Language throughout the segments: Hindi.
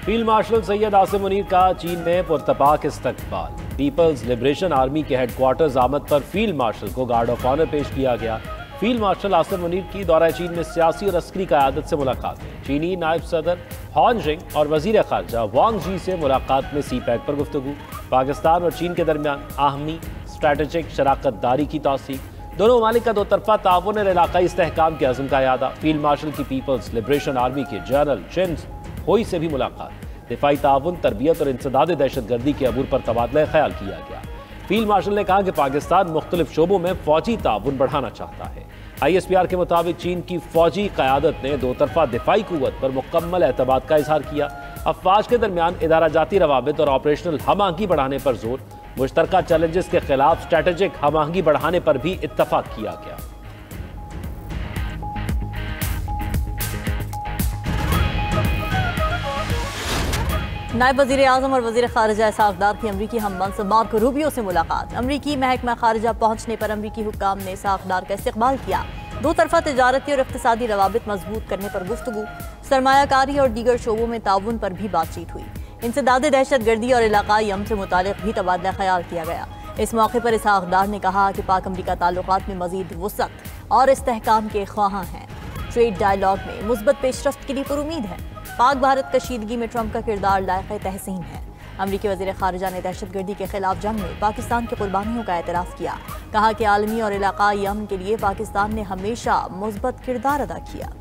फील्ड मार्शल सैयद आसिम मुनीर का चीन में पुरतपाक इस्तकबाल। पीपल्स लिबरेशन आर्मी के हेडक्वार्टर्स आमद पर फील्ड मार्शल को गार्ड ऑफ ऑनर पेश किया गया। फील्ड मार्शल आसिम मुनीर की दौरा चीन में सियासी और अस्करी क़यादत से मुलाकात हुई। चीनी नायब सदर हॉन जिंग और वजीर खारजा वांग जी से मुलाकात में सी पैक पर गुफ्तगू। पाकिस्तान और चीन के दरमियान आहमी स्ट्रैटेजिक शराकत दारी की तौसीक। दोनों ममालिक का दो तरफा ताउन और इलाकाई इस्तेहकाम के अज़्म का यादा। फील्ड मार्शल की पीपल्स लिबरेशन आर्मी के जनरल चिन होई से भी मुलाकात। दिफाई ताउन, तरबियत और इंसदाद दहशत गर्दी के अबूर पर तबादला ख्याल किया गया। फील्ड मार्शल ने कहा कि पाकिस्तान मुख्तलिफ शोबों में फौजी ताउन बढ़ाना चाहता है। ISPR के मुताबिक चीन की फौजी क़यादत ने दो तरफा दिफाई कुव्वत पर मुकम्मल एतमाद का इजहार किया। अफवाज के दरमियान इदारा जाती रवाबित और ऑपरेशनल हम आहंगी बढ़ाने पर जोर। मुश्तरका चैलेंजेस के खिलाफ स्ट्रैटेजिक हम आहंगी बढ़ाने पर भी इत्तफाक किया गया। नायब वज़ीर आज़म और वज़ीर ख़ारिजा इसाक़ डार की अमरीकी हममंसब मार्को रूबियो से मुलाकात। अमरीकी महकमा ख़ारिजा पहुँचने पर अमरीकी हुक्काम ने इसाक़ डार का इस्तक़बाल किया। दो तरफा तिजारती और इक़्तिसादी रवाबित मजबूत करने पर गुफ्तगू। सरमायाकारी और दीगर शोबों में ताउन पर भी बातचीत हुई। इंसदाद दहशत गर्दी और इलाकाई अमन से मुतालिक भी तबादला ख्याल किया गया। इस मौके पर इसाक़ डार ने कहा कि पाक अमरीका ताल्लुकात में मज़ीद वुसअत और इस्तेहकाम के ख्वाहां हैं। ट्रेड डायलॉग में मुस्बत पेशरफ्त के लिए पुरुमीद है। पाक भारत कशीदगी में ट्रंप का किरदार लायक तहसीन है। अमरीकी वज़ीर ख़ारिजा ने दहशत गर्दी के खिलाफ जंग में पाकिस्तान की कुर्बानियों का एतराफ़ किया। कहा कि आलमी और इलाकाई अमन के लिए पाकिस्तान ने हमेशा मुस्बत किरदार अदा किया।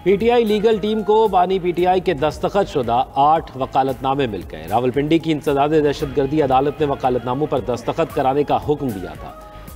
PTI लीगल टीम को बानी PTI के दस्तखत शुदा 8 वकालतनामे मिल गए। रावलपिंडी की इंसदाद दहशत गर्दी अदालत ने वकालतनामों पर दस्तखत कराने का हुक्म दिया था।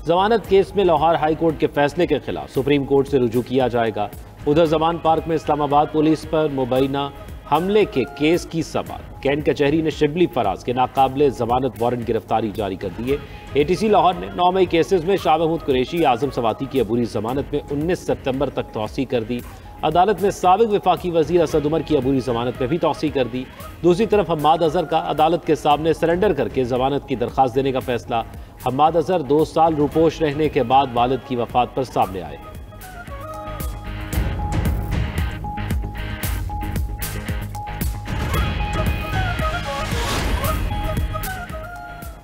जमानत केस में लाहौर हाई कोर्ट के फैसले के खिलाफ सुप्रीम कोर्ट से रुजू किया जाएगा। उधर जमान पार्क में इस्लामाबाद पुलिस पर मुबैना हमले के केस की समाअत। कैंट कचहरी ने शिबली फराज के नाकाबिले जमानत वारंट गिरफ्तारी जारी कर दी है। ATC लाहौर ने 9 मई केसेस में शाह महमूद कुरैशी, आजम सवाती की अबूरी जमानत में 19 सितंबर तक तौसी कर दी। अदालत ने साबिक वफाकी वजीर असद उमर की अबूरी जमानत में भी तौसी कर दी। दूसरी तरफ हम्माद अजहर का अदालत के सामने सरेंडर करके जमानत की दरख्वास्त देने का फैसला। हम्माद अजहर 2 साल रूपोश रहने के बाद वालिद की वफात पर सामने आए।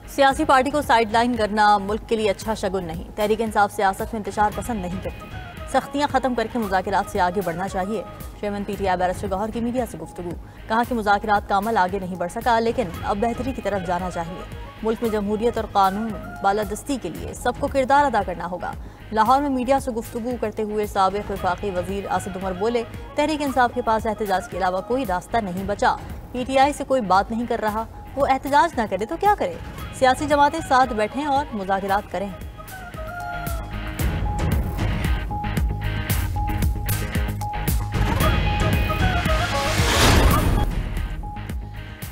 सियासी पार्टी को साइडलाइन करना मुल्क के लिए अच्छा शगुन नहीं। तहरीक इंसाफ सियासत में इंतशार पसंद नहीं करती। सख्तियां खत्म करके मुज़ाकिरात से आगे बढ़ना चाहिए। चेयरमैन PTI बैरिस्टर गौहर की मीडिया से गुफ्तगू। कहा कि मुज़ाकिरात का अमल आगे नहीं बढ़ सका, लेकिन अब बेहतरी की तरफ जाना चाहिए। मुल्क में जमहूरियत और कानून बालादस्ती के लिए सबको किरदार अदा करना होगा। लाहौर में मीडिया से गुफ्तगू करते हुए साबिक वफाकी वजीर असद उमर बोले, तहरीक इंसाफ के पास एहतजाज के अलावा कोई रास्ता नहीं बचा। PTI से कोई बात नहीं कर रहा, वो एहतजाज ना करे तो क्या करे। सियासी जमातें साथ बैठें और मुज़ाकिरात करें।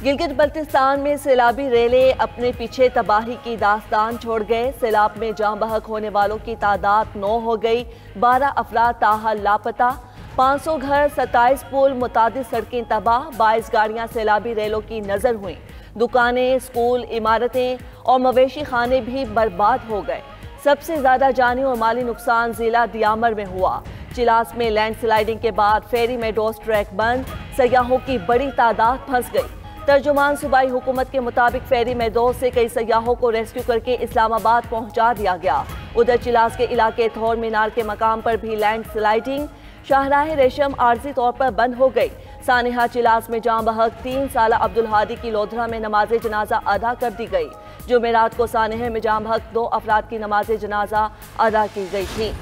गिलगित बल्तिस्तान में सैलाबी रेले अपने पीछे तबाही की दास्तान छोड़ गए। सैलाब में जाँ बहक होने वालों की तादाद 9 हो गई। 12 अफराद ताहाल लापता। 500 घर, 27 पुल, मुतादिद सड़कें तबाह। 22 गाड़ियाँ सैलाबी रेलों की नजर हुई। दुकानें, स्कूल, इमारतें और मवेशी खाने भी बर्बाद हो गए। सबसे ज्यादा जानी और माली नुकसान जिला दियामर में हुआ। चिलास में लैंडस्लाइडिंग के बाद फेरी मेडोज ट्रैक बंद। सयाहों की बड़ी तादाद फंस गई। तर्जुमान सूबाई हुकूमत के मुताबिक फेरी मेडोज से कई सयाहों को रेस्क्यू करके इस्लामाबाद पहुंचा दिया गया। उधर चिलास के इलाके थोर मीनार के मकाम पर भी लैंडस्लाइडिंग। शाहराह रेशम आर्जी तौर पर बंद हो गई। सानिहा चिलास में जाँ बहक 3 साला अब्दुल हादी की लोधरा में नमाज जनाजा अदा कर दी गई। जुमेरात को सानिहा में जाँ बहक 2 अफराद की नमाज जनाजा अदा की गई थी।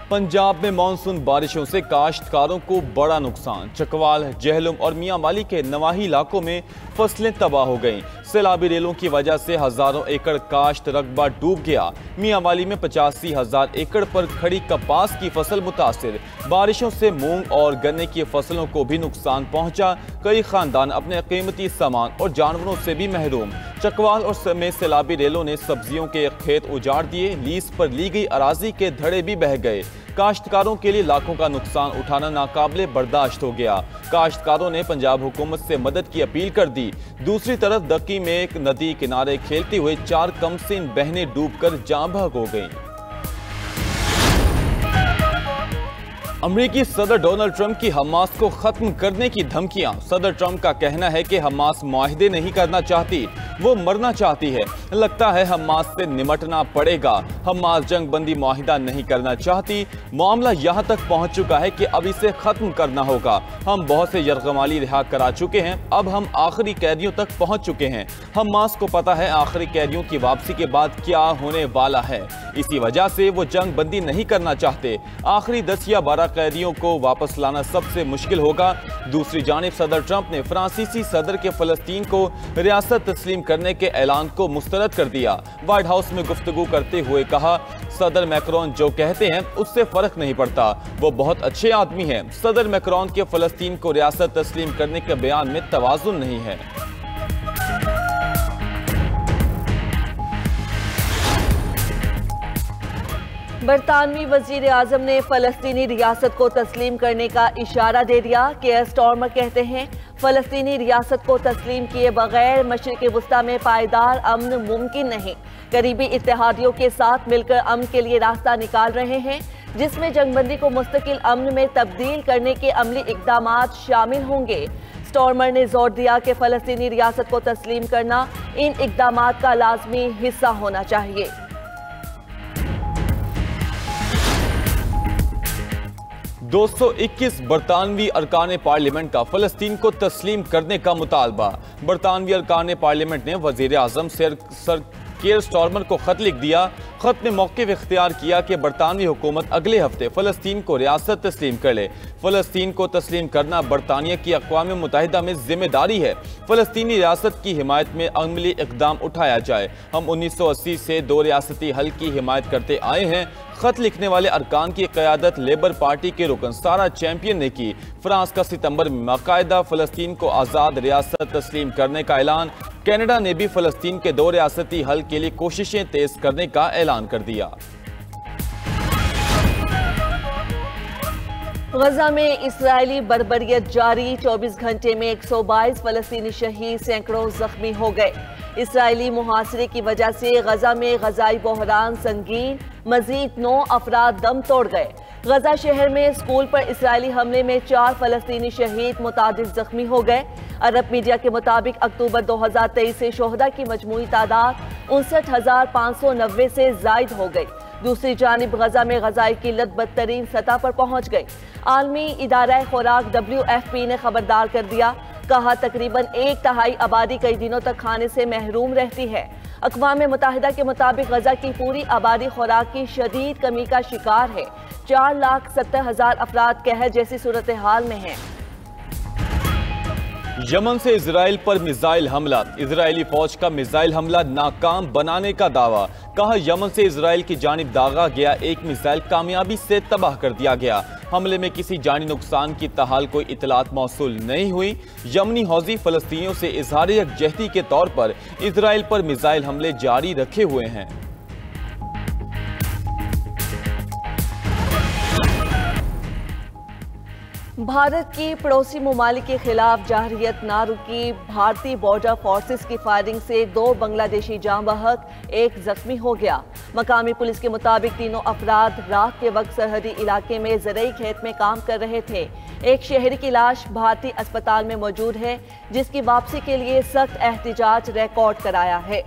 पंजाब में मानसून बारिशों से काश्तकारों को बड़ा नुकसान। चकवाल, जहलुम और मियाँ माली के नवाही इलाकों में फसलें तबाह हो गईं। सैलाबी रेलों की वजह से हजारों एकड़ काश्त रकबा डूब गया। मियाँ माली में 85,000 एकड़ पर खड़ी कपास की फसल मुतासिर। बारिशों से मूंग और गन्ने की फसलों को भी नुकसान पहुंचा। कई खानदान अपने कीमती सामान और जानवरों से भी महरूम। चकवाल और में सैलाबी रेलों ने सब्जियों के खेत उजाड़ दिए। लीज पर ली गई अराजी के धड़े भी बह गए। काश्तकारों के लिए लाखों का नुकसान उठाना नाकाबिले बर्दाश्त हो गया। काश्तकारों ने पंजाब हुकूमत से मदद की अपील कर दी। दूसरी तरफ दक्की में एक नदी किनारे खेलते हुए 4 कमसिन बहनें डूबकर जाँ बहक हो गईं। अमेरिकी सदर डोनाल्ड ट्रंप की हमास को खत्म करने की धमकियां। सदर ट्रंप का कहना है कि हमास मुआहदे नहीं करना चाहती, वो मरना चाहती है। लगता है हमास से निमटना पड़ेगा। हमास जंग बंदी मुआहिदा नहीं करना चाहती। मामला यहां तक पहुंच चुका है कि अब इसे खत्म करना होगा। हम बहुत से यरगमाली रिहा करा चुके हैं, अब हम आखिरी कैदियों तक पहुंच चुके हैं। हमास को पता है आखिरी कैदियों की वापसी के बाद क्या होने वाला है। इसी वजह से वो जंग बंदी नहीं करना चाहते। आखिरी 10 या 12 कैदियों को वापस लाना सबसे मुश्किल होगा। दूसरी जानिब सदर ट्रंप ने फ्रांसीसी सदर के फलस्तीन को रियासत तस्लीम करने के ऐलान को मुस्तरद कर दिया। व्हाइट हाउस में गुफ्तगू करते हुए कहा, सदर मैक्रोन जो कहते हैं उससे फर्क नहीं पड़ता, वो बहुत अच्छे आदमी हैं। सदर मैक्रोन के फलस्तीन को रियासत तस्लीम करने के बयान में तवाज़ुन नहीं है। बरतानवी वजीर आजम ने फलस्तीनी रियासत को तस्लीम करने का इशारा दे दिया। केयर स्टॉर्मर कहते हैं फलस्तीनी रियासत को तस्लीम किए बगैर मशरिक़ वस्ता में पायदार अमन मुमकिन नहीं। करीबी इत्तेहादियों के साथ मिलकर अमन के लिए रास्ता निकाल रहे हैं, जिसमें जंगबंदी को मुस्तकिल अमन में तब्दील करने के अमली इक़दामात शामिल होंगे। स्टॉर्मर ने जोर दिया कि फलस्तीनी रियासत को तस्लीम करना इन इक़दामात का लाजमी हिस्सा होना चाहिए। 221 बरतानवी अरकान पार्लियामेंट का फलस्तीन को तस्लीम करने का मुतालबा। बरतानवी अरकान पार्लियामेंट ने वजीर आजम सर केयर स्टॉर्मर को खत लिख दिया। खत में मौक़िफ़ इख्तियार किया कि बरतानवी हुकूमत अगले हफ्ते फ़लस्तीन को रियासत तस्लीम कर ले। फ़लस्तीन को तस्लीम करना बरतानिया की अक़वाम मुत्तहिदा में जिम्मेदारी है। फ़लस्तीनी रियासत की हिमायत में अमली इक़दाम उठाया जाए। हम 1980 से 2 रियासती हल की हिमायत करते आए हैं। खत लिखने वाले अरकान की क़यादत लेबर पार्टी के रुकन सारा चैंपियन ने की। फ्रांस का सितंबर में बाकायदा फ़लस्तीन को आज़ाद रियासत तस्लीम करने का ऐलान। कनाडा ने भी फ़लस्तीन के 2 रियासती हल के लिए कोशिशें तेज करने का ऐलान कर दिया। गजा में इस्राएली बर्बरियत जारी। 24 घंटे में 122 फ़लस्तीनी शहीद, सैकड़ों जख्मी हो गए। इस्राएली मुहासरे की वजह से गजा में गजाई बहरान संगीन, मजीद 9 अफराद दम तोड़ गए। गजा शहर में स्कूल पर इस्राएली हमले में 4 फ़लस्तीनी शहीद, मुतादिद जख्मी हो गए। अरब मीडिया के मुताबिक अक्टूबर 2023 से शोहदा की मजमूई तादाद 59,590 से जायद हो गई। दूसरी जानिब गजा में गजाई किल्लत बदतरीन सतह पर पहुंच गई। आलमी इदारा खुराक WFP ने खबरदार कर दिया। कहा तकरीबन 1/3 आबादी कई दिनों तक खाने से महरूम रहती है। अक़वाम मुत्तहिदा के मुताबिक गजा की पूरी आबादी खुराक की शदीद कमी का शिकार है। 4,70,000 अफराद कहर जैसी सूरत हाल में हैं। यमन से इजराइल पर मिसाइल हमला। इजरायली फौज का मिसाइल हमला नाकाम बनाने का दावा। कहा यमन से इजराइल की जानिब दागा गया एक मिसाइल कामयाबी से तबाह कर दिया गया। हमले में किसी जानी नुकसान की ताहाल कोई इतलात मौसूल नहीं हुई। यमनी हौजी फलस्तीनियों से इजहार यकजहती के तौर पर इजराइल पर मिसाइल हमले जारी रखे हुए हैं। भारत की पड़ोसी ममालिक के खिलाफ जारहियत ना रुकी। भारतीय बॉर्डर फोर्सेस की फायरिंग से 2 बांग्लादेशी जाँ बहक, 1 जख्मी हो गया। मकामी पुलिस के मुताबिक तीनों अफराद रात के वक्त सरहदी इलाके में ज़रई खेत में काम कर रहे थे। एक शहरी की लाश भारतीय अस्पताल में मौजूद है, जिसकी वापसी के लिए सख्त एहतिजाज रिकॉर्ड कराया है।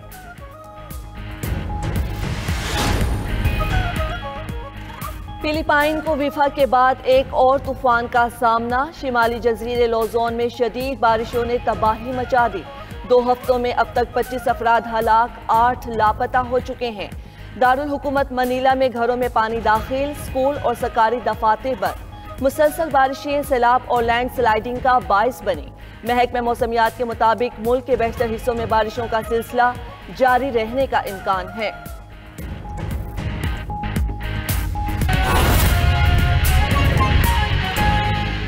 फिलिपाइन को विफा के बाद एक और तूफान का सामना। शिमाली जजीरे लोजोन में शदीद बारिशों ने तबाही मचा दी। 2 हफ्तों में अब तक 25 अफराद हलाक, 8 लापता हो चुके हैं। दारुल हुकूमत मनीला में घरों में पानी दाखिल, स्कूल और सरकारी दफातर बंद। मुसलसल बारिशें सैलाब और लैंड स्लाइडिंग का बाइस बनी। महकमा मौसमियात के मुताबिक मुल्क के बेशतर हिस्सों में बारिशों का सिलसिला जारी रहने का इम्कान है।